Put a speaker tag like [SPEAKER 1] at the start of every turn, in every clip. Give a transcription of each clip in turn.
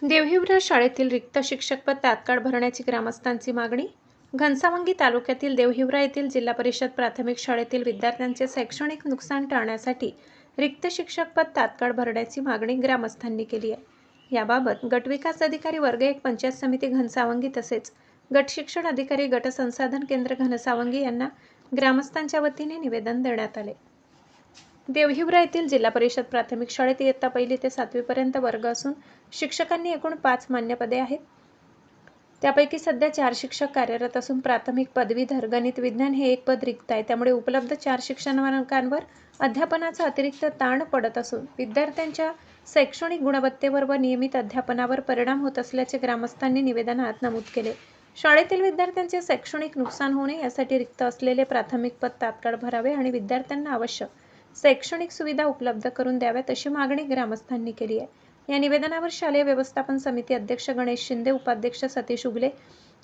[SPEAKER 1] देवहिवरा शाळेतील रिक्त शिक्षकपद तात्काळ भरण्याची ग्रामस्थांची मागणी। घनसावंगी तालुक्यातील देवहिवरा येथील जिल्हा परिषद प्राथमिक शाळेतील विद्यार्थ्यांचे शैक्षणिक नुकसान टाळण्यासाठी रिक्त शिक्षकपद तात्काळ भरण्याची मागणी ग्रामस्थांनी केली आहे। याबाबत गटविकास अधिकारी वर्ग 1 पंचायत समिती घनसावंगी तसेच गट शिक्षण अधिकारी गट संसाधन केंद्र घनसावंगी यांना ग्रामस्थांच्या वतीने निवेदन देण्यात आले। देवहिवरा येथील जिल्हा परिषद प्राथमिक शाळेत इयत्ता 1ली ते 7वी पर्यंत वर्ग असून शिक्षकांनी एकूण 5 मान्य पदे आहेत। त्यापैकी सध्या 4 शिक्षक कार्यरत असून प्राथमिक पदवीधर गणित विज्ञान हे एक पद रिक्त आहे। त्यामुळे उपलब्ध 4 शिक्षकांवर अध्यापनाचा अतिरिक्त ताण पडत असून विद्यार्थ्यांच्या शैक्षणिक गुणवत्तेवर व नियमित अध्यापनावर परिणाम होत असल्याचे ग्रामस्थांनी निवेदनात नमूद केले। शाळेतील विद्यार्थ्यांचे शैक्षणिक नुकसान होऊ नये यासाठी रिक्त असलेले प्राथमिक पद तात्काळ भरावे आणि विद्यार्थ्यांना आवश्यक शैक्षणिक सुविधा उपलब्ध करून द्याव्यात अशी मागणी ग्रामस्थांनी केली आहे। या निवेदनावर शालेय व्यवस्थापन समिती अध्यक्ष गणेश शिंदे, उपाध्यक्ष सतीश उगले,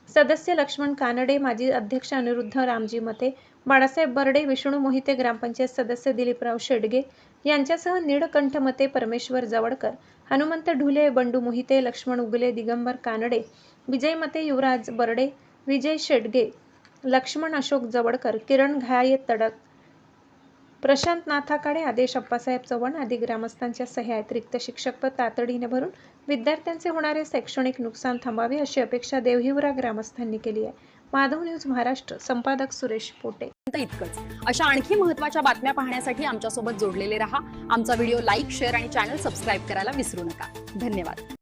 [SPEAKER 1] सदस्य लक्ष्मण कानडे, माजी अध्यक्ष अनिरुद्ध रामजी मते, बाळासाहेब बर्डे, विष्णू मोहिते, ग्रामपंचायत सदस्य दिलीपराव शेडगे यांच्यासह नीळकंठ मते, परमेश्वर जवळकर, हनुमंत ढुले, बंडू मोहिते, लक्ष्मण उगले, दिगंबर कानडे, विजय मते, युवराज बर्डे, विजय शेडगे, लक्ष्मण अशोक जवळकर, किरण घाये तडक, प्रशांत नाथाकाडे, आदेश अप्पासाहेब चव्हाण आदी ग्रामस्थांच्या सह्या आहेत। रिक्त शिक्षकपद तातडीने भरून विद्यार्थ्यांचे होणारे शैक्षणिक नुकसान थांबावे अशी अपेक्षा देवहिवरा ग्रामस्थांनी केली आहे। माधव न्यूज महाराष्ट्र, संपादक सुरेश पोटे।
[SPEAKER 2] इतकंच अशा आणखी महत्त्वाच्या बातम्या पाहण्यासाठी आमच्यासोबत जोडलेले रहा। आमचा व्हिडिओ लाईक, शेअर आणि चॅनल सबस्क्राईब करायला विसरू नका। धन्यवाद।